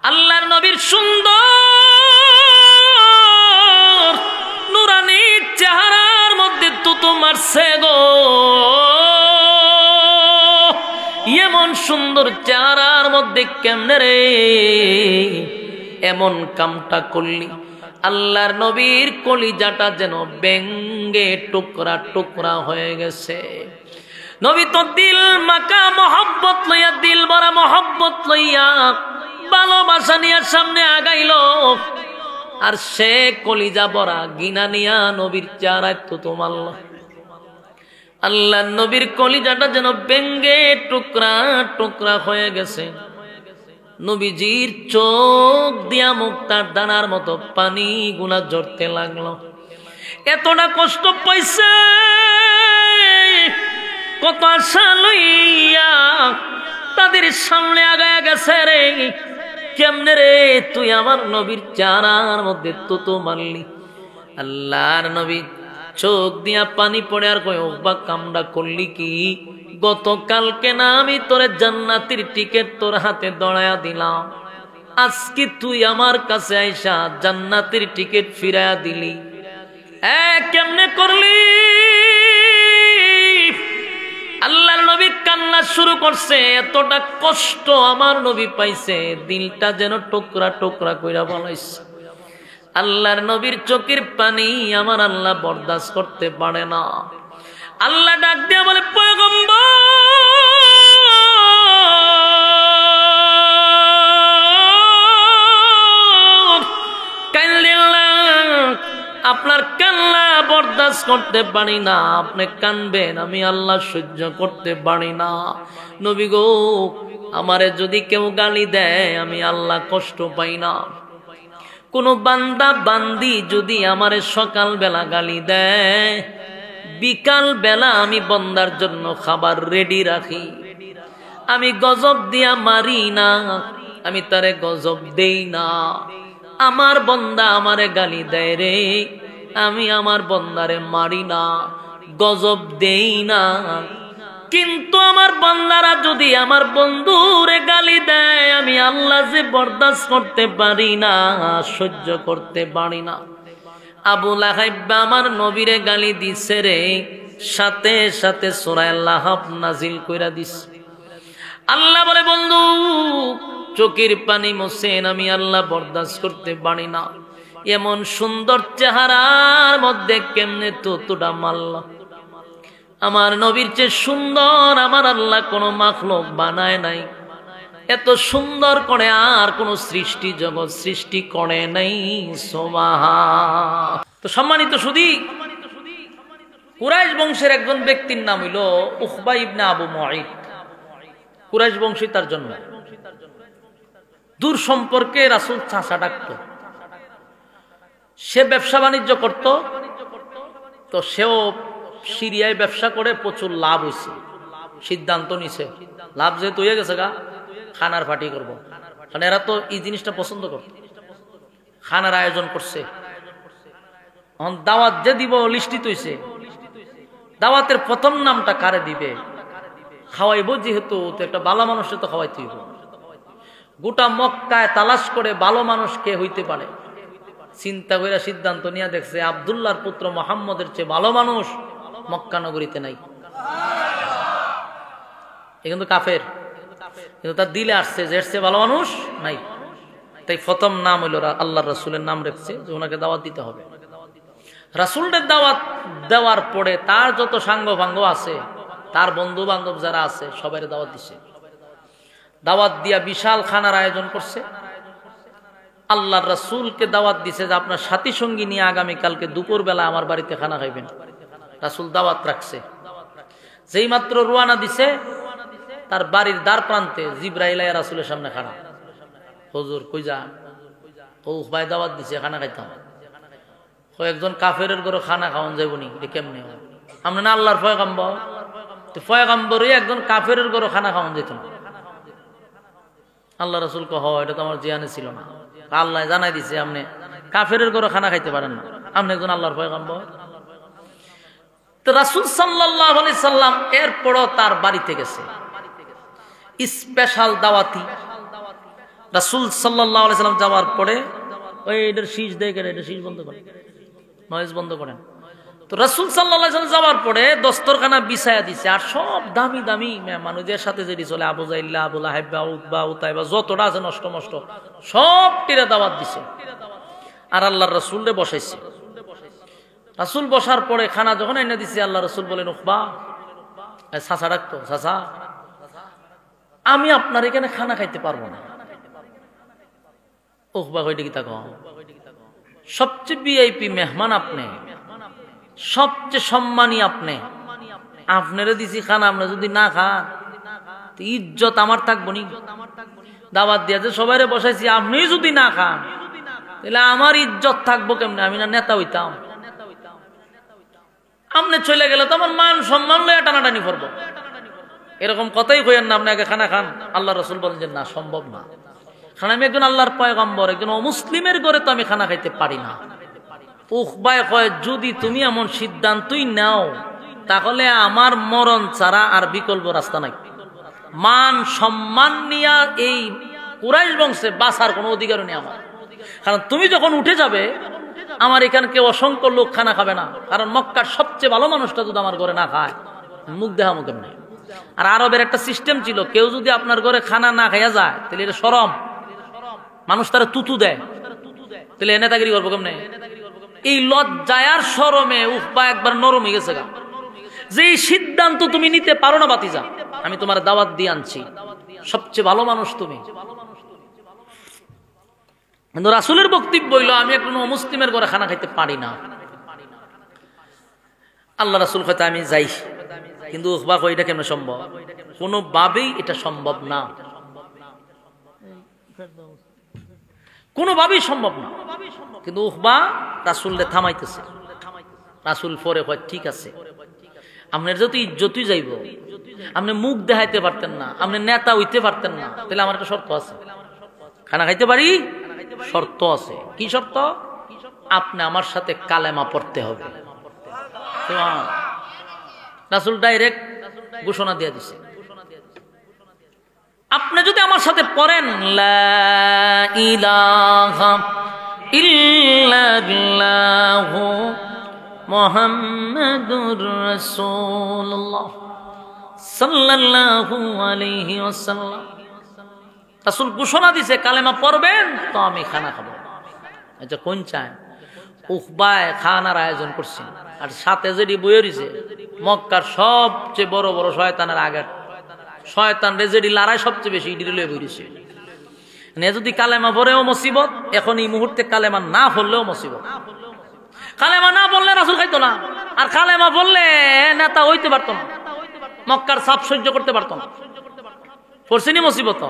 আল্লাহর নবীর সুন্দর নুরানি চেহারার মধ্যে তুতু মারছে গো। এমন সুন্দর চেহারার মধ্যে কেমনে রে এমন কামটা করলি? আল্লাহর নবীর কলিজাটা যেন ব্যঙ্গে টুকরা টুকরা হয়ে গেছে। নবী তো দিল মাকা মহব্বত লইয়া, দিল ভরা মহব্বত লইয়া, ভালোবাসা নিয়ে সামনে আগাইল, আর সে কলিজা ভরা গিনা নিয়া নবীর চেহারায় তুতু মারল। আল্লাহর নবীর কলিজাটা যেন ব্যঙ্গে টুকরা টুকরা হয়ে গেছে। নবীজির চোখ দিয়া মুক্তার দানার মতো পানি গুলা ঝরতে লাগলো। এতটা কষ্ট পাইছে, কত আশা লইয়া তাদের সামনে আগায় গেছে রে। কেমনে রে তুই আমার নবীর চেহারার মধ্যে তুতু মারলি? আল্লাহর নবী চোখ দিয়া পানি পড়ে আর কই, ওবা কামড়া করলি কি? গতকালকে না আমি তোরে জান্নাতের টিকিট তোর হাতে দড়ায়া দিলাম, আজকে তুই আমার কাছে আইসা জান্নাতের টিকিট ফিরায়া দিলি। কেমনে করলি? আল্লাহর নবী কান্না শুরু করছে। এতটা কষ্ট আমার নবী পাইছে, দিলটা যেন টুকরা টুকরা কইরা বলাইছে। আল্লাহর নবীর চোখের পানি আমার আল্লাহ বরদাস্ত করতে পারে না। আল্লাহ ডাক দিয়া বলে, পয়গম্বর আপনার কান্না বরদাস্ত করতে পারি না, আপনি কানবেন, আমি আল্লাহ সহ্য করতে পারি না। নবী গো, আমারে যদি কেউ গালি দেয় আমি আল্লাহ কষ্ট পাই না। কোন বান্দা বান্দি যদি আমারে সকাল বেলা গালি দেয়, বিকাল বেলা আমি বন্দার জন্য খাবার রেডি রাখি। আমি গজব দিয়া মারি না, আমি তারে গজব দেই না। আমার বন্দা আমারে গালি দেয় রে, আমি আমার বন্দারে মারি না, গজব দেই না। কিন্তু আমার বান্দারা যদি আমার বন্ধুরে গালি দেয়, আমি আল্লাহ যে বরদাস্ত করতে পারি না, সহ্য করতে পারি না। আবু লাহাব আমার নবীরে গালি দিছে রে, সাথে সাথে সূরা লাহাব নাজিল কইরা দিছে। আল্লাহ বলে, বন্ধু চোখের পানি মোছেন, আমি আল্লাহ বরদাস্ত করতে পারি না। এমন সুন্দর চেহারার মধ্যে কেমনে তুতুটা মারল? আমার নবীর চেয়ে সুন্দর আমার আল্লাহ কোন মাখলুক বানায় নাই। এত সুন্দর করে আর কোন সৃষ্টি জগৎ সৃষ্টি করে নাই। সুবহান। তো সম্মানিত সুধী, কুরাইশ বংশের একজন ব্যক্তির নাম হইল উকবা ইবনে আবু মুআইত। কুরাইশ বংশী তার জন্ম। দূর সম্পর্কে রাসূল চাচা ডাকত। সে ব্যবসা বাণিজ্য করত, তো সেও সিরিয়ায় ব্যবসা করে প্রচুর লাভ হয়েছে। সিদ্ধান্ত নিছে লাভ যেহেতু হয়ে গেছে গা, খানার পার্টি করব। কারণ এরা তো এই জিনিসটা পছন্দ করত। খানার আয়োজন করছে। এখন দাওয়াত যে দিব লিস্টিত হইছে, দাওয়াতের প্রথম নামটা কারে দিবে? খাওয়াইব যেহেতু, তো একটা ভালো মানুষে তো খাওয়াইতে হইব। গোটা মক্কায় তালাশ করে ভালো মানুষ কে হইতে পারে চিন্তা করে সিদ্ধান্ত নিয়ে দেখছে আব্দুল্লাহর পুত্র মুহাম্মদের চেয়ে ভালো মানুষ মক্কা নগরীতে নাই। এ কিন্তু কাফের, কিন্তু তার দিলে আসছে যে এর চেয়ে ভালো মানুষ নাই। তাই প্রথম নাম হইল আল্লাহর রাসূলের নাম রেখেছে যে ওনাকে দাওয়াত দিতে হবে। রাসূলের দাওয়াত দেওয়ার পরে তার যত সাঙ্গ ভাঙ্গ আছে, তার বন্ধু বান্ধব যারা আছে, সবাই দাওয়াত দিছে। দাওয়াত দিয়া বিশাল খানার আয়োজন করছে। আল্লাহর রাসূলকে দাওয়াত দিছে যে আপনার সাথী সঙ্গী নিয়ে আগামীকালকে দুপুর বেলা আমার বাড়িতে খানা খাইবেন। রাসূল দাওয়াত রাখছে। যেই মাত্র রওনা দিছে, তার বাড়ির দ্বার প্রান্তে জিবরাইল আয়া রাসূলের সামনে খাড়া। হুজুর কই যান? ও ভাই দাওয়াত দিছে, খানা খাইতাম। কয়েকজন কাফেরের ঘরে খানা খাওয়ান যাইবনি, এটা কেমনে? আমরা না আল্লাহর পয়গম্বর, তো পয়গম্বরই একজন কাফেরের ঘরে খানা খাওয়ান যেত না। আল্লাহ রাসূল কহ, এটা তো আমার জিয়ানে ছিল না। আল্লাহ জানাই দিছে আপনি কাফেরের ঘরে খানা খাইতে পারেন না, আপনি একজন আল্লাহর পয়গম্বর। তো রাসূল সাল্লাল্লাহু আলাইহি সাল্লাম এরপরও তার বাড়িতে গেছে, স্পেশাল দাওয়াতি। রাসূল সাল্লাল্লাহু আলাইহি সাল্লাম যাওয়ার পরে ওই এটার শীষ দেখে এটা শীষ বন্ধ করেন, নয়েজ বন্ধ করেন। তো রাসূল সাল্লাল্লাহু আলাইহি সাল্লাম যাওয়ার পরে দস্তরখানা বিছায়া দিছে, আর সব দামি দামি মানুষের সাথে যেটি চলে আবু জাইল্লা, আবু লাহাব, উতবা, উতাইবা যতটা আছে নষ্ট মষ্ট সব টিরে দাওয়াত দিছে, আর আল্লাহর রাসূলরে বসাইছে। রাসূল বসার পরে খানা যখন এনে দিছে, আল্লাহ রাসূল বলেন, উকবা, চাচা ডাকতো, চাচা আমি আপনার এখানে খানা খাইতে পারবো না। উকবা কইটা কি তাকো, সবচেয়ে ভিআইপি মেহমান আপনি, সবচেয়ে সম্মানী আপনি, আপনারে দিছি খানা, আপনি যদি না খান ইজ্জত আমার থাকবো নি? দাওয়াত দিয়েছে সবাইরে বসাইছি, আপনি যদি না খান তাহলে আমার ইজ্জত থাকবো কেমনে? আমি না নেতা হইতাম? আপনি চলে গেলে তো আমার মান সম্মান লইয়া টানাটানি করবো। এরকম কথাই কইেন না, আপনি আগে খানা খান। আল্লাহ রাসূল বলেন যে না, সম্ভব না। কারণ আমি একজন আল্লাহর পয়গম্বর, একজন অমুসলিমের ঘরে তো আমি খানা খাইতে পারি না। উকবায় কয়, যদি তুমি এমন সিদ্ধান্তই নাও তাহলে আমার মরণ ছাড়া আর বিকল্প রাস্তা নাই। মান সম্মান নিয়া এই কুরাইশ বংশে বাঁচার কোনো অধিকার নেই আমার। কারণ তুমি যখন উঠে যাবে, আমার এখানে কেউ অসংখ্য লোক খানা খাবে না। কারণ মক্কার সবচেয়ে ভালো মানুষটা যদি আমার ঘরে না খায়, মুখ দেখা মুখ এমনি। আর আরবের একটা সিস্টেম ছিল, কেউ যদি আপনার ঘরে খানা না খাইয়া যায় তাহলে এটা শরম, মানুষ তারা তুতু দেয়, তাহলে নেতাগিরি করবো কেমনে? এই লজ্জায়ার শরমে উকবা একবার নরম হয়ে গেছে, যে সিদ্ধান্ত তুমি নিতে পারো না বাতিজা, আমি তোমার দাওয়াত দিয়ে আনছি, সবচেয়ে ভালো মানুষ তুমি। কিন্তু রাসূলের বক্তব্য হইল, আমি একজন মুসলিমের ঘরে খানা খাইতে পারি না। আল্লাহ রাসূল কইতে আমি যাই, কিন্তু উকবা কই এটা কেমনে সম্ভব? কোনোভাবেই এটা সম্ভব না, কোনোভাবেই সম্ভব না। কিন্তু উকবা রাসূলকে থামাইতেছে। রাসূল পরে কয়, ঠিক আছে, আপনার যত ইজ্জতই যাইব, আপনি মুখ দেখাইতে পারতেন না, আপনি নেতা হইতে পারতেন না, তাহলে আমার একটা শর্ত আছে, খানা খাইতে পারি, শর্ত আছে। কি শর্ত? আপনি আমার সাথে কালেমা পড়তে হবে। রাসূল ডাইরেক্ট ঘোষণা দিয়ে দিছে, আপনি যদি আমার সাথে পড়েন লা ইলাহা ইল্লাল্লাহু মুহাম্মাদুর রাসূলুল্লাহ সাল্লাল্লাহু আলাইহি ওয়াসাল্লাম, রাসূল ঘোষণা দিছে কালেমা পড়বেন তো আমি খানা খাবো। আচ্ছা কোন চায়? উকবায় খানার আয়োজন করছে, আর সাথে যেটি বইয়ে রয়েছে মক্কার সবচেয়ে বড় বড় শয়তানের আগের শয়তান রেজেডি লড়াই সবচেয়ে বেশি ইডি লয়ে বইছে। যদি কালেমা পড়েও মুসিবত, এখন এই মুহূর্তে কালেমা না পড়লেও মুসিবত। কালেমা না বললে রাসূল খাইতো না, আর কালেমা বললে নেতা হইতে পারতো না, মক্কার চাপ সহ্য করতে পারতো না। পড়ছেনি মুসিবত।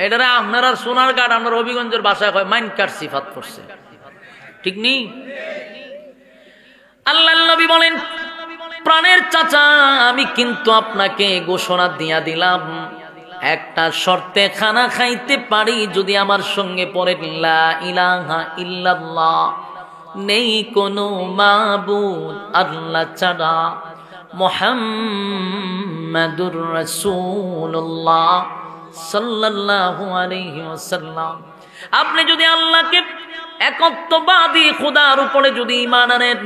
এটারে আপনার আর সোনার গাড়, আপনার হবিগঞ্জের বাসায় কয় মাইন কাট সিফাত পড়ছে, ঠিক নেই? আল্লাহর নবী বলেন, প্রাণের চাচা, আমি কিন্তু আপনাকে ঘোষণা দিয়া দিলাম, একটা শর্তে খানা খাইতে পারি, যদি আমার সঙ্গে পড়ে লা ইলাহা ইল্লাল্লাহ, নেই কোনো মাবুদ আল্লাহ ছাড়া, মুহাম্মাদুর রাসূলুল্লাহ সাল্লাল্লাহু আলাইহি ওয়াসাল্লাম। আপনি যদি আল্লাহকে একত্ববাদী খোদার উপরে যদি ঈমান আনেন,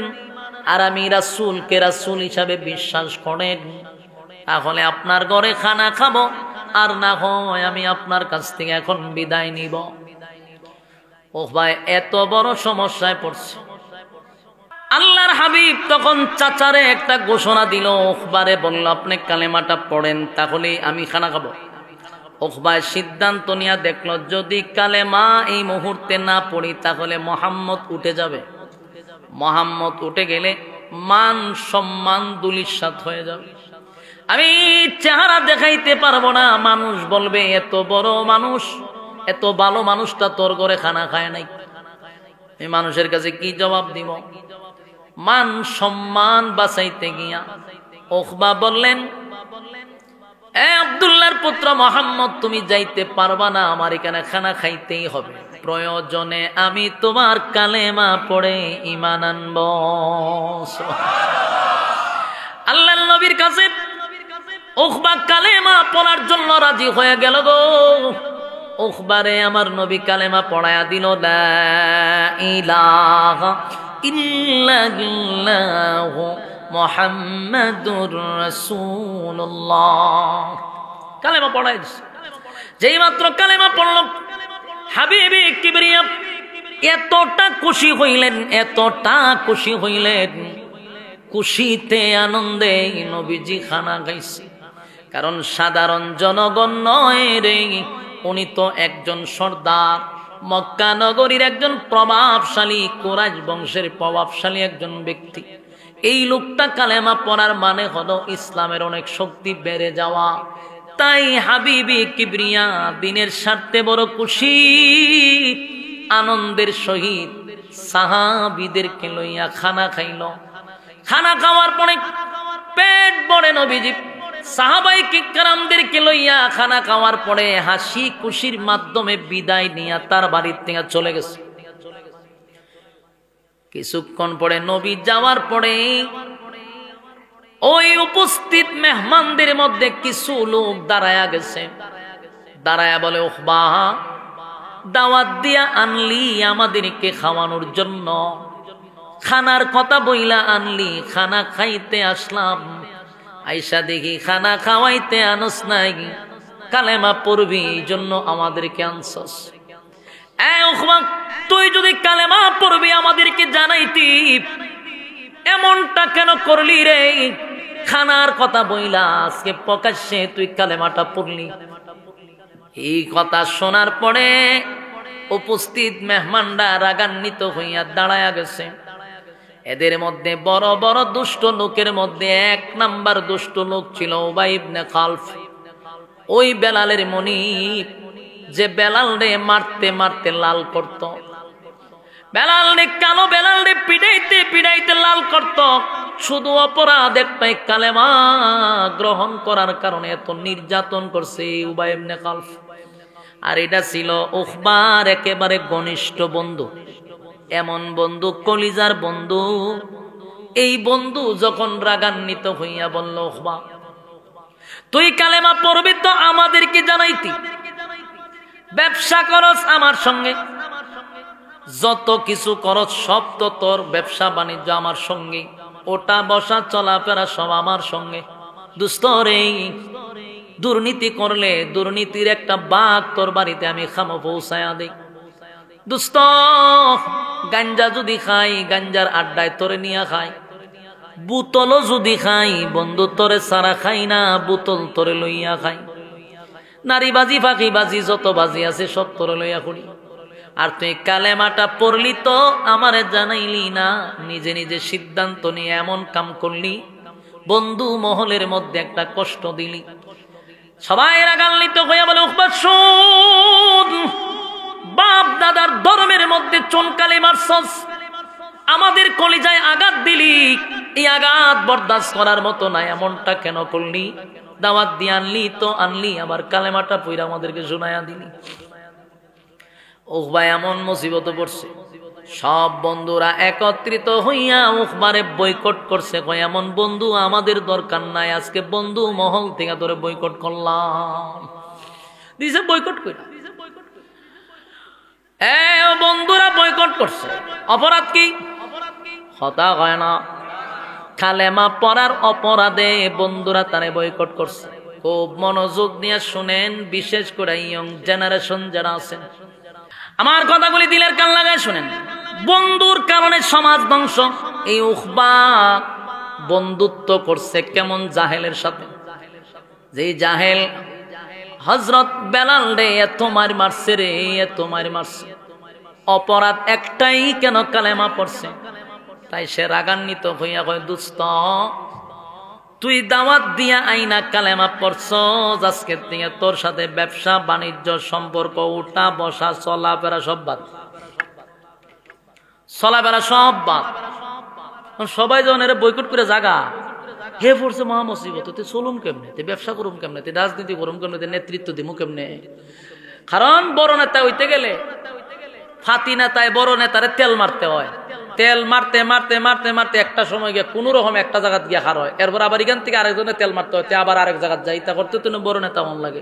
আর আমি রাসূলকে রাসূল হিসাবে বিশ্বাস করেন, তাহলে আপনার ঘরে খানা খাবো, আর না হয় আমি আপনার কাছ থেকে এখন বিদায় নিব। ও ভাই, এত বড় সমস্যায় পড়ছে। আল্লাহর হাবিব তখন চাচারে একটা ঘোষণা দিল, উকবারে বলল, আপনি কালেমাটা পড়েন, তাহলে আমি খানা খাবো। উকবায় সিদ্ধান্ত নিয়ে দেখলো, যদি কালেমা এই মুহূর্তে না পড়ি তাহলে মুহাম্মদ উঠে যাবে। মুহাম্মদ উঠে গেলে মান সম্মান দুলিশাত হয়ে যাবে, আমি চেহারা দেখাইতে পারবো না। মানুষ বলবে, এত বড় মানুষ, এত ভালো মানুষটা তোর ঘরে খানা খায় নাই। এই মানুষের কাছে কি জবাব দিব? মান সম্মান বাঁচাইতে গিয়া উকবা বললেন, এ আব্দুল্লাহর পুত্র মুহাম্মদ, তুমি যাইতে পারবা না, আমার এখানে খানা খাইতেই হবে। প্রয়োজনে আমি তোমার কালেমা পড়ে ঈমান আনব। আল্লাহর নবীর কাছে উকবা কালেমা পড়ার জন্য রাজি হয়ে গেল গো। উখবারে আমার নবী কালেমা পড়ায়া দিল, লা ইলাহা ইল্লাল্লাহু মুহাম্মাদুর রাসূলুল্লাহ। কালেমা পড়াই দিছে। যেই মাত্র কালেমা পড়ল, হাবিবে কিবরিয়া এতটা খুশি হইলেন, এতটা খুশি হইলেন, খুশিতে আনন্দে নবীজি খানা খাইছে। কারণ সাধারণ জনগণ নয় রে, উনি তো একজন সর্দার, মক্কা নগরীর একজন প্রভাবশালী, কুরাইশ বংশের প্রভাবশালী একজন ব্যক্তি। এই লোকটা কালেমা পড়ার মানে হলো ইসলামের অনেক শক্তি বেড়ে যাওয়া। তাই হাবিবি কিবরিয়া দিনের স্বার্থে বড় খুশি, আনন্দের সহিত সাহাবীদেরকে লইয়া খানা খাইল। খানা খাওয়ার পরে পেট ভরে নবীজি সাহাবায়ে কিরামদেরকে লইয়া খানা খাওয়ার পরে হাসি খুশির মাধ্যমে বিদায় নিয়ে তার বাড়ির থেকে চলে গেছে। কিছুক্ষণ পরে নবী যাওয়ার পরে ওই উপস্থিত মেহমানদের মধ্যে কিছু লোক দাঁড়ায়া গেছে। দাঁড়ায়া বলে, উখবা, দাওয়াত দিয়া আনলি আমাদেরকে খাওয়ানোর জন্য, খানার কথা বইলা আনলি, খানা খাইতে আসলাম, আইসা দেখি খানা খাওয়াইতে আনস নাই, কালেমা পড়বি এই জন্য আমাদেরকে আনছস। উখবা, তুই যদি কালেমা পড়বি আমাদেরকে জানাইতি, এমনটা কেন করলি রে? খানার কথা বইলা আজকে প্রকাশ্যে তুই কালেমাটা পড়লি। এই কথা শোনার পরে উপস্থিত মেহমানরা রাগান্বিত হইয়া দাঁড়ায়া গেছে। এদের মধ্যে বড় বড় দুষ্ট লোকের মধ্যে এক নাম্বার দুষ্ট লোক ছিল উবাই ইবনে খালফ, ওই বেলালের মনিব, যে বেলাল রে মারতে মারতে লাল করত, বেলাল রে কালো বেলাল রে পিটাইতে পিটাইতে লাল করত। শুধু অপরাধ একটাই, কালেমা গ্রহণ করার কারণে এত নির্যাতন করছে উবাই ইবনে খালফ। আর এটা ছিল উখবার একেবারে ঘনিষ্ঠ বন্ধু, এমন বন্ধু, কলিজার বন্ধু। এই বন্ধু যখন রাগান্বিত হইয়া বলল, উখবা, তুই কালেমা পড়বি তো আমাদেরকে জানাইতি, ব্যবসা করস আমার সঙ্গে, যত কিছু করস সব তো তোর ব্যবসা বাণিজ্য আমার সঙ্গে, ওটা বসা চলাফেরা সব আমার সঙ্গে। দুস্থ রে, দুর্নীতি করলে দুর্নীতির একটা বাঘ তোর বাড়িতে আমি খামো পৌঁছায়া দেই। দুস্থ, গাঞ্জা যদি খাই, গাঞ্জার আড্ডায় তোরে নিয়া খাই। বোতলও যদি খাই, বন্ধু তোরে সারা খাই না, বোতল তোরে লইয়া খাই। নারীবাজি ফাঁকিবাজি যত বাজি আছে সব তোরে লইয়া করি। আর তুই কালেমাটা পড়লি তো আমারে জানাইলি না, নিজে নিজে সিদ্ধান্ত নিয়ে এমন কাম করলি, বন্ধু মহলের মধ্যে একটা কষ্ট দিলি। সবাই রাগান্বিত হইয়া বলে, উখবা শোন, বাপ দাদার ধর্মের মধ্যে চুনকালি মারছস, আমাদের কলিজায় আঘাত দিলি, এই আঘাত বরদাস্ত করার মতো না, এমনটা কেন করলি? দাওয়াত দিয়ে আনলি তো আনলি, আবার কালেমাটা পইরা আমাদেরকে শোনায়া দিলি। উখবা এমন মুসিবতে পড়ছে, সব বন্ধুরা একত্রিত হইয়া উখবারে বয়কট করছে। কয়, এমন বন্ধু আমাদের দরকার নাই, আজকে বন্ধু মহল থেকে তোরে বয়কট করলাম। দিছে বয়কট কইরা, বন্ধুরা বয়কট করছে। অপরাধ কি? হতা হয় না, কালেমা পড়ার অপরাধে বন্ধুরা তারে বয়কট করছে। খুব মনোযোগ নিয়ে শুনেন, বিশেষ করে ইয়ং জেনারেশন যারা আছেন, আমার কথাগুলি দিলের কান লাগায় শুনেন। বন্ধুর কারণে সমাজ ধ্বংস। এই উখবা বন্ধুত্ব করছে কেমন জাহেলের সাথে, যেই জাহেল হযরত বেলাল রে এত মার মারছে রে, এত মার মারছে, অপরাধ একটাই, কেন কালেমা পড়ছে। তাই সে রাগান্বিত হইয়া কয়, দুস্ত, তুই দাওয়াত দিয়া আইনা কালেমা পড়ছ, আজকে থেকে তোর সাথে ব্যবসা বাণিজ্য সম্পর্ক, উঠা বসা চলাফেরা সব বাদ, চলাফেরা সব বাদ। সবাই যখন এরা বয়কট করে জাগা, হে পড়ছে মহা মুসিবত, তুই চলুম কেমনে, তুই ব্যবসা করুম কেমনে, তুই রাজনীতি করুম কেমনে, তুই নেতৃত্ব দিমু কেমনে। কারণ বড় নেতা হইতে গেলে ফাতি নেতায় বড় নেতারে তেল মারতে হয়, তেল মারতে মারতে মারতে মারতে একটা সময় গিয়ে কোন রকম একটা জায়গা গিয়ে হার হয়, এরপর আবার এখান থেকে আরেকজনে তেল মারতে হয়, আবার আরেক জায়গা যাই, তা করতে তুমি বড় নেতা মন লাগে।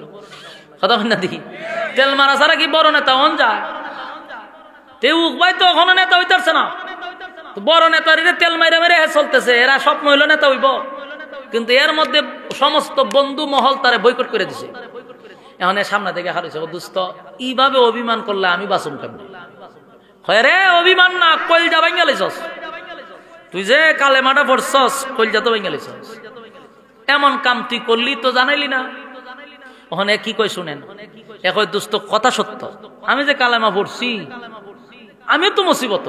কথা না দি তেল মারা ছাড়া কি বড় নেতা হন যায়? তেউ ভাই তো ওখানে নেতা হইতারছে না, বড় নেতার তেল মাইরে মেরে চলতেছে, এরা স্বপ্ন হইল নেতা হইব, কিন্তু এর মধ্যে সমস্ত বন্ধু মহল তারে বয়কট করে দিছে। এখন সামনে থেকে হারিয়েছে, দুস্থ এইভাবে অভিমান করলে আমি বাঁচুম কেমন? হয় রে অভিমান না, কলজা ভাঙা লাইছস তুই, যে কালেমাটা পড়ছস কলজা তো ভাঙা লাইছস, এমন কাম তুই করলি তো জানাইলি না। ওখানে কি কই শুনেন, এক দুস্থ কথা সত্য, আমি যে কালেমা পড়ছি আমিও তো মুসিবত,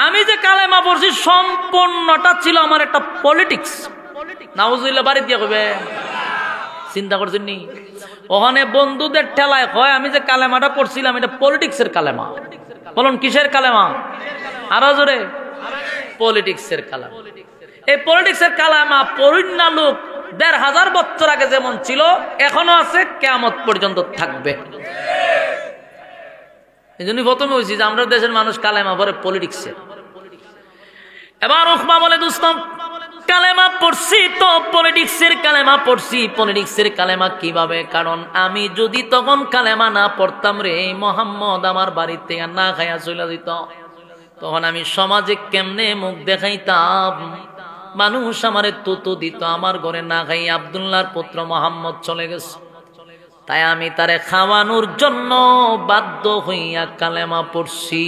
আমি যে কালেমা পড়ছি সম্পূর্ণটা ছিল আমার একটা পলিটিক্স। নাউজুবিল্লাহ বাড়ি দিয়ে কইবে, চিন্তা করছেন নি? ওখানে বন্ধুদের ঠেলায় হয় আমি যে কালেমাটা পড়ছিলাম এটা পলিটিক্সের কালেমা। বলুন কিসের কালেমা? আরো জোরে, পলিটিক্সের কালেমা। এই পলিটিক্সের কালেমা পরিণা লোক ১৫০০ বছর আগে যেমন ছিল এখনো আছে, কিয়ামত পর্যন্ত থাকবে। এই জন্য প্রথমে হয়েছি যে আমরা দেশের মানুষ কালেমা পড়ে পলিটিক্সের। এবার উকবা বলে, দোস্তম কালেমা পড়ছি তো পলিটিক্সের কালেমা পড়ছি। পলিটিক্সের কালেমা কিভাবে? কারণ আমি যদি তখন কালেমা না পড়তাম রে, মোহাম্মদ আমার বাড়ির থেকে না খাইয়া চলে যেত, তখন আমি সমাজে কেমনে মুখ দেখাইতাম? মানুষ আমারে তুতু দিত, আমার ঘরে না খাই আব্দুল্লাহর পুত্র মোহাম্মদ চলে গেছে, তাই আমি তারে খাওয়ানোর জন্য বাধ্য হইয়া কালেমা পড়ছি।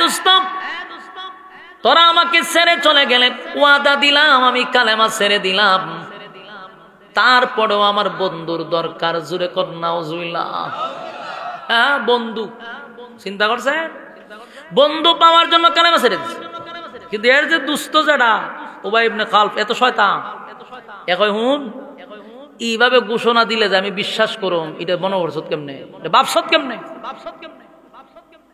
দোস্তম তোরা আমাকে ছেড়ে চলে গেলে, ওয়াদা দিলাম আমি কালেমা ছেড়ে দিলাম, তারপরেও আমার বন্ধুর দরকার। জুড়ে কর নাউজুবিল্লাহ। হ্যাঁ বন্ধু, চিন্তা করছে, বন্ধু পাওয়ার জন্য কালেমা ছেড়ে দিচ্ছে। কিন্তু এর যে দুস্থ যেটা উবাই ইবনে খালফ, এত শয়তান, একই হুন এইভাবে ঘোষণা দিলে যে আমি বিশ্বাস করুম, এটা মনে করছত কেমনে? বাপসত কেমনে?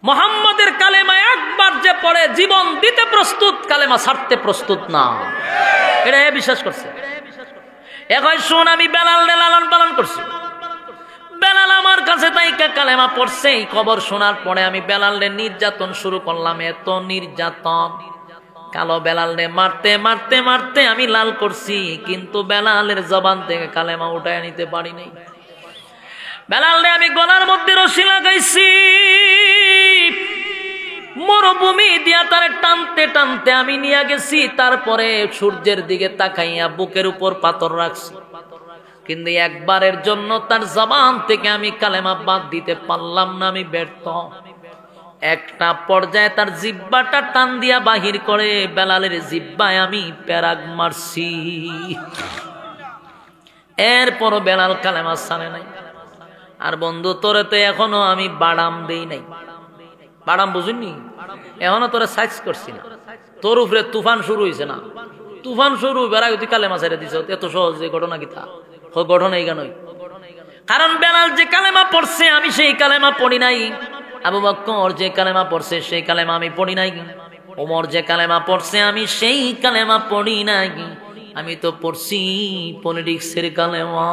মোহাম্মদের কালেমা একবার যে পড়ে জীবন দিতে প্রস্তুত, কালেমা ছাড়তে প্রস্তুত না, এটা বিশ্বাস করছে। এখন শুন, আমি বেলাল লালন পালন করছি, বেলাল আমার কাছে তাই কালেমা পড়ছে। এই খবর শোনার পরে আমি বেলালের নির্যাতন শুরু করলাম, এত নির্যাতন, কালো বেলালে মারতে মারতে মারতে আমি লাল করছি, কিন্তু বেলালের জবান থেকে কালেমা উঠায় নিতে পারি নাই। বেলালে আমি গলার মধ্যে রশি লাগাইছি, মরুভূমি দিয়া তারে টানতে টানতে আমি নিয়ে গেছি। তারপরে সূর্যের দিকে তাকাইয়া বুকের উপর পাথর রাখছি, কিন্তু একবারের জন্য তার জবান থেকে আমি কালেমা বাদ দিতে পারলাম না, আমি ব্যর্থ। একটা পর্যায়ে তার জিব্বাটা টান দিয়া বাহির করে বেলালের জিব্বায় আমি প্যারাগ মারছি। এরপর বেলাল কালেমা ছাড়ে নাই। আর বন্ধু তোরে তো এখনো আমি বাদাম দেই নাই, বাদাম বুঝিনি, এখনো তোরে সাইজ করছি না, তোর উপরে তুফান শুরু হয়েছে না, তুফান শুরু বেড়াই তুই কালেমা ছেড়ে দিছ, এত সহজ যে ঘটনা কি তা ঘটনা এই গানই। কারণ বেলাল যে কালেমা পড়ছে আমি সেই কালেমা পড়ি নাই, আবু বকর যে কালেমা পড়ছে সেই কালেমা আমি পড়ি নাই, ওমর যে কালেমা পড়ছে আমি সেই কালেমা পড়ি নাই, আমি তো পড়ছি পলিটিক্সের কালেমা।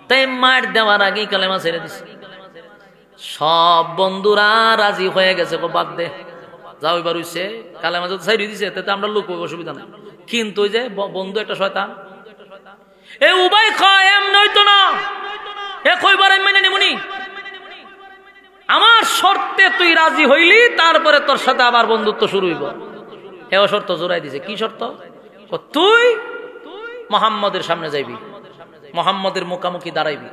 তাই মার দেওয়ার আগে কালেমা ছেড়ে দিছি। সব বন্ধুরা রাজি হয়ে গেছে, বাদ দে যাও, এবার হইছে কালেমা যদি ছেড়ে দিছে তাতে আমরা লোক অসুবিধা নাই। কিন্তু ওই যে বন্ধু একটা শয়তান, এ উবাই খায় এম নইতো না, এ কইবার আমি মেনে নিমুনি, আমার শর্তে তুই রাজি হইলি তারপরে তোর সাথে আবার বন্ধুত্ব শুরু হইব। এও শর্ত জোড়াই দিছে। কি শর্ত? তুই মুহাম্মদের সামনে যাইবি, মুহাম্মদের মুখামুখি দাঁড়াইবি,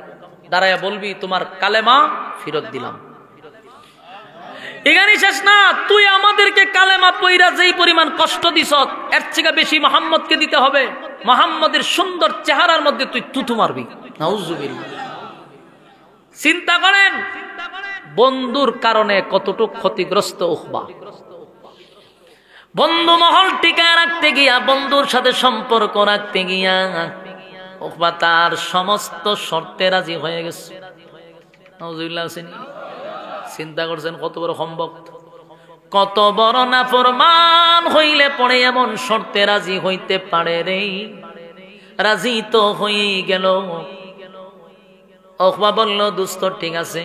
দাঁড়াইয়া বলবি তোমার কালেমা ফেরত দিলাম। এখানে শেষ না, তুই আমাদেরকে কালেমা পইরা যেই পরিমাণ কষ্ট দিছ এর থেকে বেশি মুহাম্মদকে দিতে হবে। মুহাম্মদের সুন্দর চেহারার মধ্যে তুই থুতু মারবি। নাউজুবিল্লাহ। চিন্তা করেন বন্ধুর কারণে কতটুকু ক্ষতিগ্রস্ত উকবা। বন্ধু মহল টিকায় রাখতে গিয়া, বন্ধুর সাথে সম্পর্ক রাখতে গিয়া উকবা তার সমস্ত শর্তে রাজি হয়ে গেছে। নাউজুবিল্লাহ। চিন্তা করছেন কত বড় সম্ভক্ত, কত বড় নাফরমান হইলে পড়ে এমন শর্তে রাজি হইতে পারে রে। রাজি তো হয়ে গেল। উকবা বলল, দোস্ত ঠিক আছে,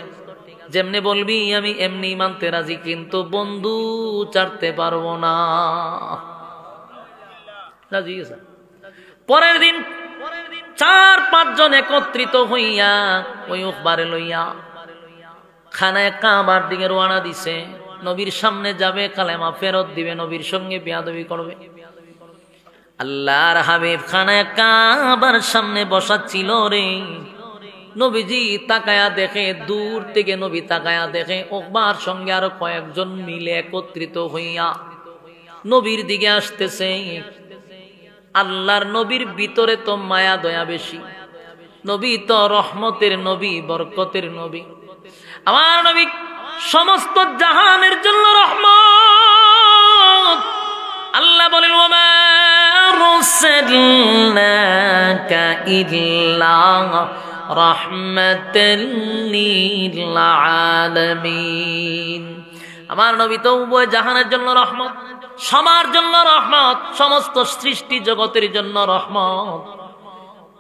যেমনি বলবি আমি এমনি মানতে রাজি, কিন্তু বন্ধু ছাড়তে পারবো না। রাজি গেছে। পরের দিন 4-5 জন একত্রিত হইয়া ওই উকবারে লইয়া খানায় কাবার দিকে রওনা দিছে। নবীর সামনে যাবে, কালেমা ফেরত দিবে, নবীর সঙ্গে বেয়াদবি করবে। আল্লাহর হাবিব খানায় কাবার সামনে বসা ছিল রে। নবীজি তাকায়া দেখে, দূর থেকে নবী তাকায়া দেখে উকবার সঙ্গে আরো কয়েকজন মিলে একত্রিত হইয়া নবীর দিকে আসতেছে। আল্লাহর নবীর ভিতরে তো মায়া দয়া বেশি, নবী তো রহমতের নবী, বরকতের নবী। আমার নবী সমস্ত জাহানের জন্য রহমত। আল্লাহ বলেন ওয়া আরসালনাকা ইল্লা রাহমাতাল লিল আলামিন। আমার নবী তো উভয় জাহানের জন্য রহমত, সবার জন্য রহমত, সমস্ত সৃষ্টি জগতের জন্য রহমত।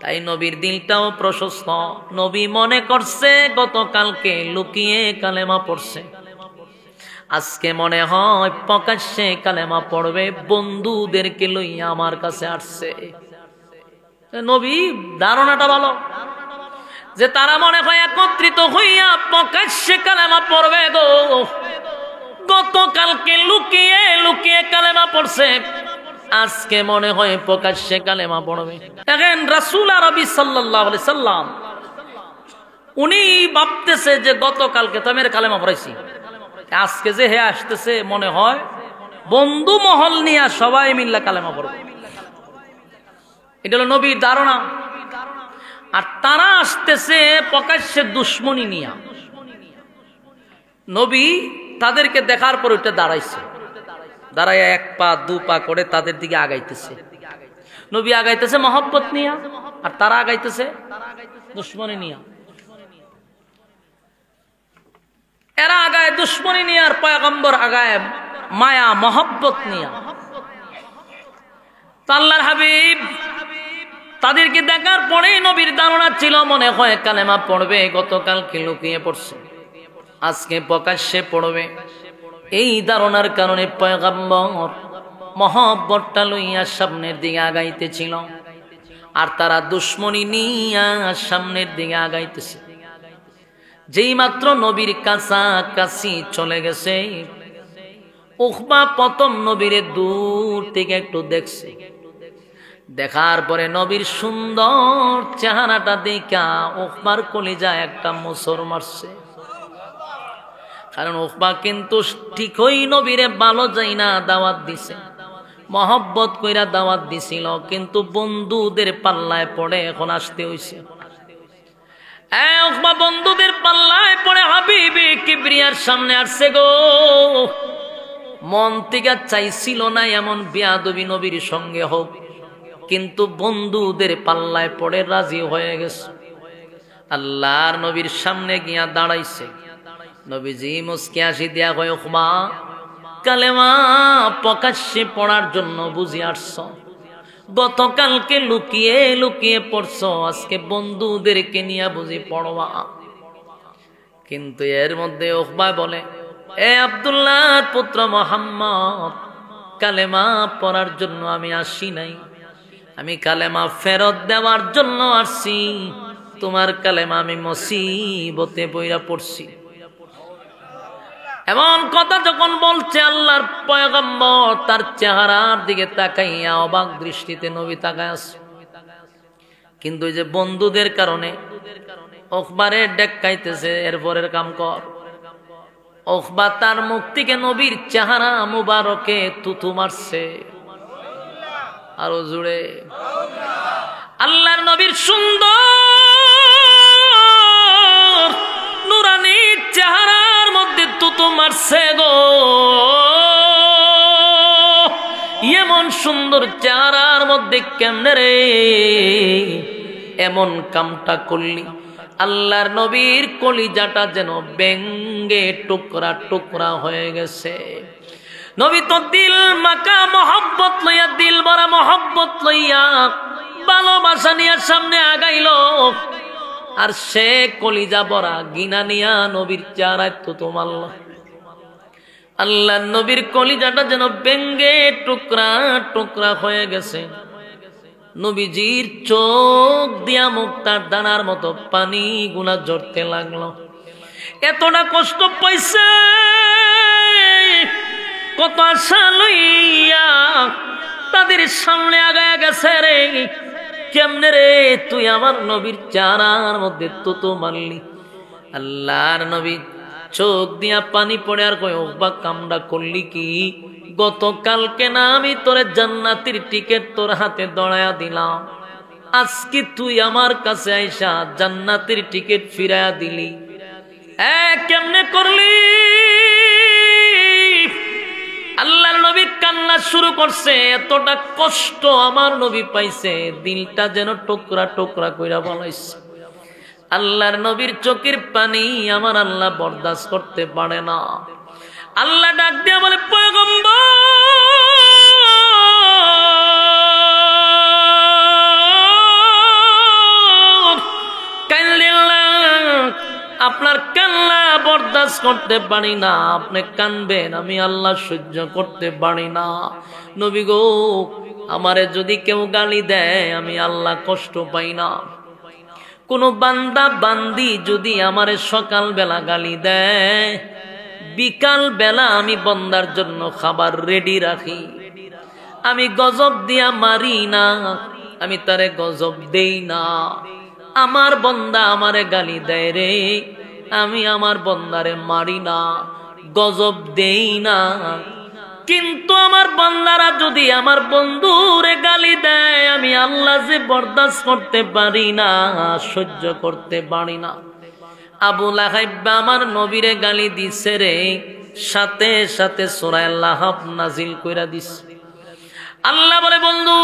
তাই নবীর দিলটাও প্রশস্ত। নবী মনে করছে গতকালকে লুকিয়ে কালেমা পড়ছে, আজকে মনে হয় প্রকাশ্যে কালেমা পড়বে, বন্ধুদেরকে লইয়া আমার কাছে আসছে। নবী ধারণাটা ভালো যে তারা মনে হয় একত্রিত হইয়া প্রকাশ্যে কালেমা পড়বে গো। গতকালকে লুকিয়ে লুকিয়ে কালেমা পড়ছে, আজকে মনে হয় প্রকাশ্যে কালেমা পড়বে। দেখেন রাসূল আরবি সাল্লাল্লাহু আলাইহি সাল্লাম উনি ভাবতেছে যে গতকালকে তো আমি কালেমা পড়াইছি, আজকে যে হে আসতেছে মনে হয় বন্ধু মহল নিয়ে সবাই মিল্লা কালেমা পড়বে। এটা হলো নবীর ধারণা। আর তারা আসতেছে প্রকাশ্যে দুশ্মনী নিয়া। নবী তাদেরকে দেখার পর ওইটা দাঁড়াইছে, দাঁড়াইয়া 1 পা 2 পা করে তাদের দিকে আগাইতেছে। নবী আগাইতেছে মহব্বত নিয়া, আর তারা আগাইতেছে দুশ্মনী নিয়া। এরা আগায় দুশ্মনী নিয়ে, আর পয়গম্বর আগায় মায়া মহব্বত নিয়া। আল্লাহর হাবিব তাদেরকে দেখার পরে নবীর ধারণা ছিল মনে হয় কালেমা পড়বে, গতকালকে লুকিয়ে পড়ছে, আজকে প্রকাশ্যে পড়বে। এই ধারণার কারণে পয়গম্বর মহব্বতটা লইয়া সামনের দিকে আগাইতেছিল, আর তারা দুশ্মনী নিয়া সামনের দিকে আগাইতেছে। যেই মাত্র নবীর কাছাকাছি চলে গেছে, উকবা প্রথম নবীরে দূর থেকে একটু দেখছে। দেখার পরে নবীর সুন্দর চেহারাটা দেখা উকবার কলিজায় একটা মোচড় মারছে। কারণ উকবা কিন্তু ঠিকই নবীরে ভালো যাই না দাওয়াত দিছে, মহব্বত কইরা দাওয়াত দিছিল, কিন্তু বন্ধুদের পাল্লায় পড়ে এখন আসতে হইছে। উকবা বন্ধুদের পাল্লায় পড়ে হাবিবে কিবরিয়ার সামনে আসছে গো। মন থেকে চাইছিল না এমন বেয়াদবি নবীর সঙ্গে হোক, কিন্তু বন্ধুদের পাল্লায় পড়ে রাজি হয়ে গেছে। আল্লাহর নবীর সামনে গিয়া দাঁড়াইছে। নবীজি মুস্কি হাসি দিয়া কয়, উকবা কালেমা প্রকাশ্যে পড়ার জন্য বুঝি আসছ? গতকালকে লুকিয়ে লুকিয়ে পড়ছ, আজকে বন্ধুদেরকে নিয়ে বুঝি পড়বা? কিন্তু এর মধ্যে উকবা বলে, এ আব্দুল্লাহর পুত্র মুহাম্মদ, কালেমা পড়ার জন্য আমি আসি নাই, আমি কালেমা ফেরত দেওয়ার জন্য আসছি। তোমার কালেমা আমি মুসিবতে পইরা পড়ছি। এমন কথা যখন বলছে, আল্লাহর পয়গম্বর তার চেহারার দিকে তাকাইয়া অবাক দৃষ্টিতে নবী তাকায় আছে। কিন্তু এই যে বন্ধুদের কারণে উকবারে ডেকাইতেছে, এরপরের কাম কর। উকবা তার মুখ থেকে নবীর চেহারা মুবারকে থুথু মারছে। আরো জুড়ে আল্লাহর নবীর সুন্দর নুরানি চেহারার মধ্যে থুথু মারছে গো। এমন সুন্দর চেহারার মধ্যে কেমনে রে এমন কামটা করলি? আল্লাহর নবীর কলিজাটা যেন ব্যঙ্গে টুকরা টুকরা হয়ে গেছে। নবী তো দিল মাকা মহব্বত লইয়া, দিল ভরা মহব্বত লইয়া, ভালোবাসা নিয়ে সামনে আগাইল, আর সে কলিজা ভরা গিনা নিয়া নবীর চেহারায় থুথু মারল। আল্লাহর নবীর কলিজাটা যেন ব্যঙ্গে টুকরা টুকরা হয়ে গেছে। নবীজির চোখ দিয়া মুক্তার দানার মতো পানি গুলা ঝরতে লাগলো। এতটা কষ্ট পাইছে, কত আশা লইয়া তাদের সামনে আগায় গেছে রে। কেমনে রে তুই আমার নবীর চেহারার মধ্যে তো মারলি? আল্লাহর নবী চোখ দিয়া পানি পড়ে আর কয়, ওবা কামড়া করলি কি? গতকালকে না আমি তোরে জান্নাতের টিকিট তোর হাতে দড়ায়া দিলাম, আজকে তুই আমার কাছে আইসা জান্নাতের টিকিট ফিরায়া দিলি। কেমনে করলি? আল্লাহর নবী কান্না শুরু করছে। এতটা কষ্ট আমার নবী পাইছে, দিলটা যেন টুকরা টুকরা কইরা বলাইছে। আল্লাহর নবীর চোখের পানি আমার আল্লাহ বরদাস্ত করতে পারে না। আল্লাহ ডাক দিয়া বলে, পয়গম্বর আপনার কান্না বরদাস্ত করতে পারি না, আপনি কানবেন, আমি আল্লাহ সহ্য করতে পারি না। নবী গো, আমারে যদি কেউ গালি দেয় আমি আল্লাহ কষ্ট পাই না। কোন বান্দা বান্দি যদি আমারে সকাল বেলা গালি দেয়, বিকাল বেলা আমি বন্দার জন্য খাবার রেডি রাখি। আমি গজব দিয়া মারি না, আমি তারে গজব দেই না। আমার বন্দা আমারে গালি দেয় রে, আমি আমার বন্দারে মারি না, গজব দেই না। কিন্তু আমার বান্দারা যদি আমার বন্ধুরে গালি দেয়, আমি আল্লাহ যে বরদাস্ত করতে পারি না, সহ্য করতে পারি না। আবু লাহাব আমার নবীরে গালি দিছে রে, সাথে সাথে সূরা লাহাব নাজিল কইরা দিছে। আল্লাহ বলে, বন্ধু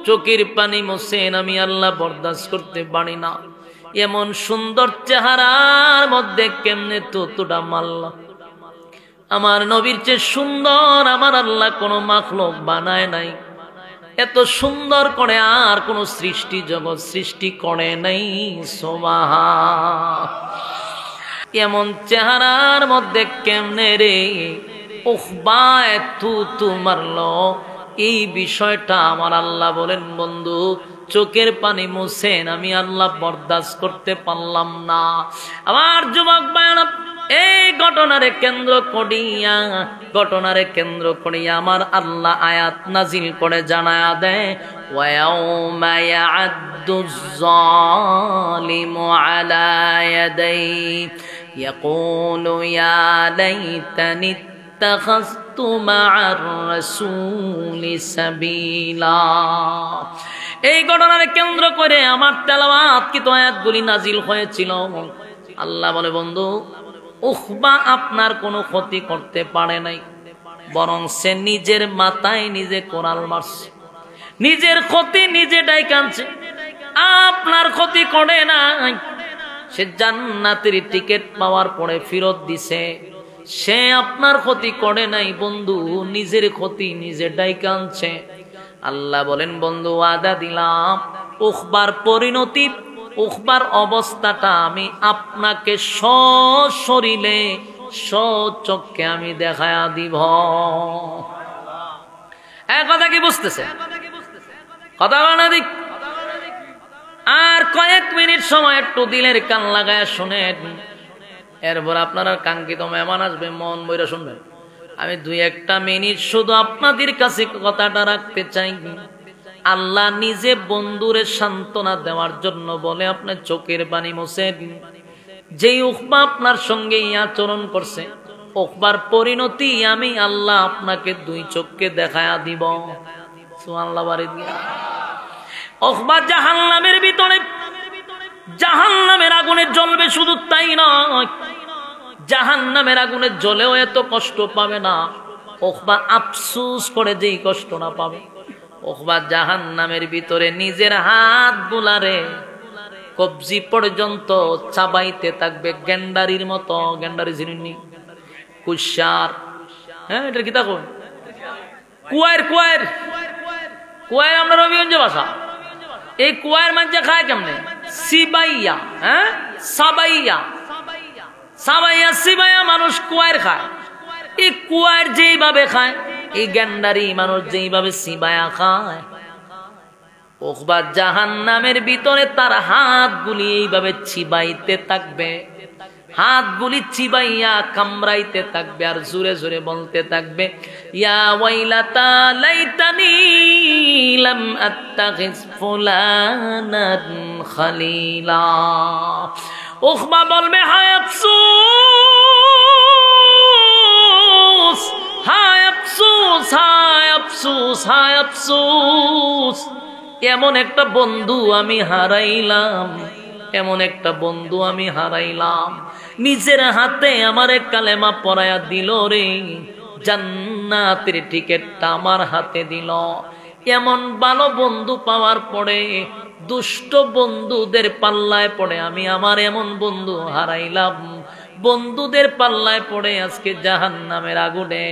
চোখের পানি মোছেন, আমি আল্লাহ বরদাস্ত করতে পারি না। এমন সুন্দর চেহারার মধ্যে কেমনে তোটা মারলা? আমার নবীর চেয়ে সুন্দর আমার আল্লাহ কোন মাখলুক বানায় নাই। এত সুন্দর করে আর কোন সৃষ্টি জগৎ সৃষ্টি করে নাই। সুবহান। এমন চেহারার মধ্যে কেমনে রে উখবা তু মারলো? এই বিষয়টা আমার আল্লাহ বলেন, বন্ধু চোখের পানি মুছেন, আমি আল্লাহ বরদাস্ত করতে পারলাম না। আমার যুবক ভাইরা, এই ঘটনারে কেন্দ্র করিয়া আমার আল্লাহ আয়াত নাজিল করে জানায়া দেয়, ওয়ায়াউমা ইয়া'আদ্দুজ যালিমু আলা ইয়াদাইহি ইয়াকুলু ইয়া লাইতানি ইত্তাখাযতু মা'আর রাসূলি সাবিলা। এই ঘটনারে কেন্দ্র করে আমার তেলাওয়াতকৃত আয়াতগুলি নাজিল হয়েছিল। আল্লাহ বলে, বন্ধু উখবা আপনার কোনো ক্ষতি করতে পারে নাই, বরং সে নিজের মাথায় নিজে কোরাল মারছে, নিজের ক্ষতি নিজে ডাইকানছে, আপনার ক্ষতি করে নাই। সে জান্নাতের টিকিট পাওয়ার পরে ফেরত দিছে, সে আপনার ক্ষতি করে নাই বন্ধু, নিজের ক্ষতি নিজে ডাইকানছে। আল্লাহ বলেন, বন্ধু ওয়াদা দিলাম উখবার পরিণতি, উখবার অবস্থাটা আমি আপনাকে সশরীরে সচক্ষে আমি দেখায়া দিব। কথা কি বুঝতেছে? কথা বানা দিক। আর কয়েক মিনিট সময় একটু দিলের কান লাগায় শুনেন, এরপর আপনারা কাঙ্ক্ষিত মেহমান আসবে, মন বইরা শুনবেন। আমি 2-1 মিনিট শুধু আপনাদের কাছে কথাটা রাখতে চাই। আল্লাহ নিজে বন্ধুরে সান্ত্বনা দেওয়ার জন্য বলে আপনি চোখের পানি মোছেন। যেই উখবা আপনার সঙ্গে আচরণ করছে, উখবার পরিণতি আমি আল্লাহ আপনাকে 2 চোখকে দেখায়া দিব। সুবহানাল্লাহ বাড়ি দিয়া। উখবা জাহান্নামের ভিতরে, জাহান্নামের আগুনে জ্বলবে, শুধু তাই নয়, জাহান্নামের আগুনে জ্বলেও এত কষ্ট পাবে না। উখবা আফসোস করে যেই কষ্টটা পাবে, উখবা জাহান্নামের ভিতরে নিজের হাত গুলারে কবজি পর্যন্ত চাবাইতে থাকবে গেন্ডারির মতো। গেন্ডারি জিনিসনি কুশার, হ্যাঁ এটা কি থাকো কুয়ার, কুয়ার কুয়ার আমরা রবিগঞ্জ ভাষা। এই কুয়ার মাঝে খায় কেমনে? সিবাইয়া, হ্যাঁ সাবাইয়া, সাবাইয়া সিবাইয়া মানুষ কুয়ার খায়। এই কুয়ার যেইভাবে খায়, এই গেন্ডারি মানুষ যেইভাবে সিবায়া খায়, উকবা জাহান্নামের ভিতরে তার হাতগুলি এইভাবে চিবাইতে থাকবে, হাতগুলি চিবাইয়া কামড়াইতে থাকবে আর জোরে জোরে বলতে থাকবে, ইয়া ওয়াইলাতা লাইতানি লাম আত্তাখিজ ফুলানান খালিলা। উকবা বলবে, হায় আফসোস, হায় আফসোস, হায় আফসোস, হায় আফসোস, এমন একটা বন্ধু আমি হারাইলাম, এমন একটা বন্ধু আমি হারাইলাম। নিজের হাতে আমারে কালেমা পড়ায়া দিল রে, জান্নাতের টিকেটটা আমার হাতে দিল। এমন ভালো বন্ধু পাওয়ার পরে দুষ্ট বন্ধুদের পাল্লায় পড়ে আমি আমার এমন বন্ধু হারাইলাম। বন্ধুদের পাল্লায় পড়ে আজকে জাহান্নামের আগুনে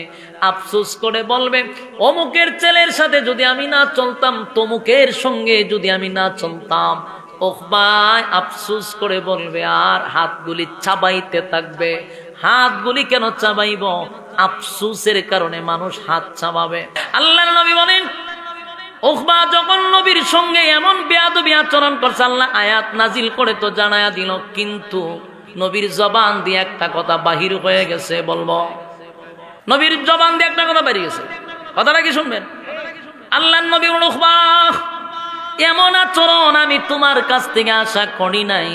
আফসোস করে বলবে, অমুকের ছেলের সাথে যদি আমি না চলতাম, তমুকের সঙ্গে যদি আমি না চলতাম। উকবা আফসোস করে বলবে আর হাতগুলি চাবাইতে থাকবে। হাতগুলি কেন চাবাইব? আফসোসের কারণে মানুষ হাত চাবাবে। আল্লাহর নবী বলেন, উকবা যখন নবীর সঙ্গে এমন বেয়াদবি আচরণ করছে, আল্লাহ আয়াত নাজিল করে তো জানায়া দিল, কিন্তু নবীর জবান দিয়ে একটা কথা বাহির হয়ে গেছে। বলবো, নবীর জবান দিয়ে একটা কথা বেরিয়ে গেছে, কথাটা কি শুনবেন? আল্লাহর নবী বলেন, উকবা এমন আচরণ আমি তোমার কাছ থেকে আশা করি নাই,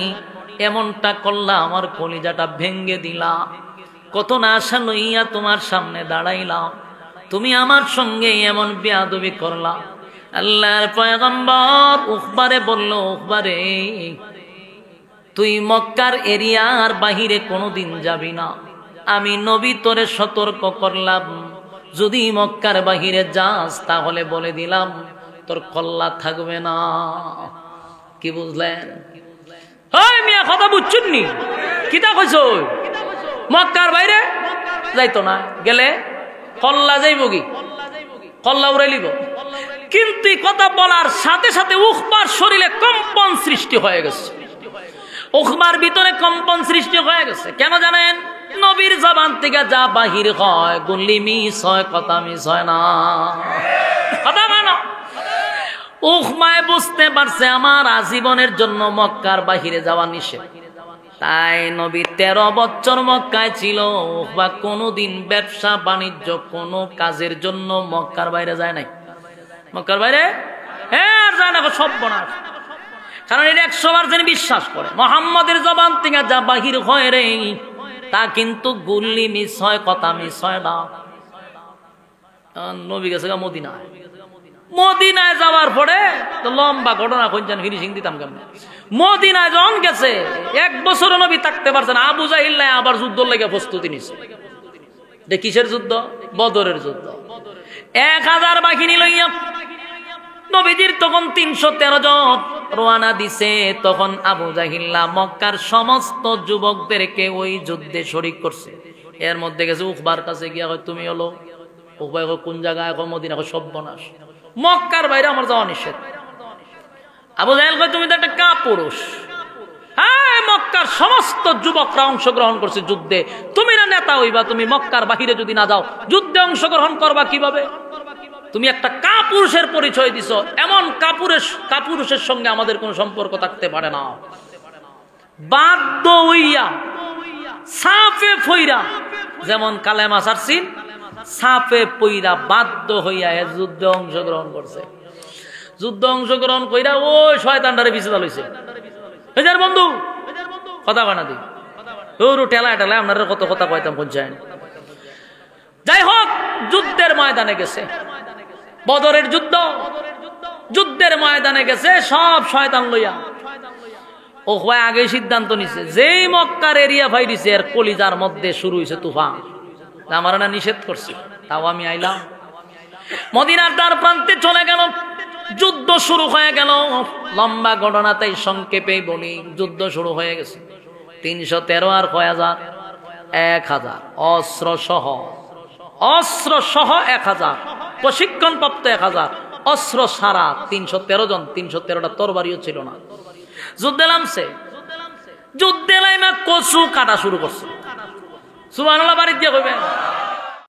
এমনটা করলা আমার কলিজাটা ভেঙ্গে দিলা। কত না আশা লইয়া তোমার সামনে দাঁড়াইলাম, তুমি আমার সঙ্গে এমন বেয়াদবি করলা। আল্লাহর পয়গম্বর উকবারে বলল, উকবারে তুই মক্কার এরিয়ার বাহিরে কোনোদিন যাবি না। আমি নবী তোরে সতর্ক করলাম, যদি মক্কার বাহিরে যাস তাহলে বলে দিলাম তোর কল্লা থাকবে না। কি বুঝলেন? মিয়া কথা বুঝছেন নি? কিতা কইছ? মক্কার বাইরে যাইতো না, গেলে কল্লা যাইব, কি কল্লা উড়াই লিব। কিন্তু কথা বলার সাথে সাথে উকবার শরীরে কম্পন সৃষ্টি হয়ে গেছে, উকবার ভিতরে কম্পন সৃষ্টি হয়ে গেছে। কেন জানেন? নবীর জবান থেকে যা বাহির হয় গুলি মিস হয়, কথা মিস হয় না। কথা মানো। উকমায় বুঝতে পারছে আমার আজীবনের জন্য মক্কার বাহিরে যাওয়া নিষেধ। তাই নবী 13 বছর মক্কায় ছিল। উকবা কোনোদিন ব্যবসা বাণিজ্য কোনো কাজের জন্য মক্কার বাইরে যায় নাই। মক্কার বাইরে যায় না, সব বনাস। কারণ এটা 100% বিশ্বাস করে মুহাম্মাদের জবান থেকে যা বাহির হয় রে, তা কিন্তু গুল্লি মিস হয়, কথা মিস হয় না। নবী গেছে মদিনায়, মদিনায় যাওয়ার পরে তো লম্বা ঘটনা, কোনজন ফিনিশিং দিতাম কেমন। মদিনায় যখন গেছে 1 বছর নবী থাকতে পারছেন। আবু জাহিল নাই আবার যুদ্ধ লেগে প্রস্তুতি নিছে। কিসের যুদ্ধ? বদরের যুদ্ধ। 1000 বাহিনী লইয়া নবীজির তখন 313 জন রওনা দিছে। তখন আবু জাহিল্লা মক্কার সমস্ত যুবকদেরকে ওই যুদ্ধে শরীক করছে। এর মধ্যে গেছে উকবার কাছে গিয়া কয়, তুমি হলো উকবা কোন জায়গায়? মদিনা। সর্বনাশ, মক্কার বাইরে আমার যাওয়া নিষেধ। আবু জাহেল কয়, তুমি তো একটা কাপুরুষ। হ্যাঁ, মক্কার সমস্ত যুবকরা অংশগ্রহণ করছে যুদ্ধে, তুমি না নেতা হইবা, তুমি মক্কার বাহিরে যদি না যাও যুদ্ধে অংশগ্রহণ করবা কিভাবে? তুমি একটা কাপুরুষের পরিচয় দিছো, এমন কাপুরুষের সঙ্গে আমাদের কোনো সম্পর্ক থাকতে পারে না। বাধ্য হইয়া সাফে ফইরা, যেমন কালেমা ছাড়ছিন, সাফে পইরা বাধ্য হইয়া যুদ্ধে অংশগ্রহণ করছে। যুদ্ধ অংশগ্রহণ কইরা ওই শয়তানটারে পিছে চালাইছে। এদের বন্ধু কথা বানা দি ওর ঠেলা ঠেলায় আপনারা কত কথা কইতাম পঞ্চায়েত। যাই হোক, যুদ্ধের ময়দানে গেছে, বদরের যুদ্ধ, যুদ্ধের ময়দানে গেছে সব শয়তান লইয়া। ও হয় আগে সিদ্ধান্ত নিছে, যেই মক্কার এরিয়া ভাই দিছে এর কলিজার মধ্যে শুরু হয়েছে তুফান। আমার না নিষেধ করছে, তাও আমি আইলাম। মদিনার দ্বার প্রান্তে চলে গেল, যুদ্ধ শুরু হয়ে গেল। লম্বা ঘটনা, তাই সংক্ষেপে বলি, যুদ্ধ শুরু হয়ে গেছে। 313 আর 1000 অস্ত্র সহ 1000 প্রশিক্ষণপ্রাপ্ত 1000 অস্ত্র সারা 313 জন। 313টা তরবারিও ছিল না। যুদ্ধে নামছে, যুদ্ধে নাইমা কচু কাটা শুরু করছে। সুবহানাল্লাহ বাড়ি দিয়ে কইবেন।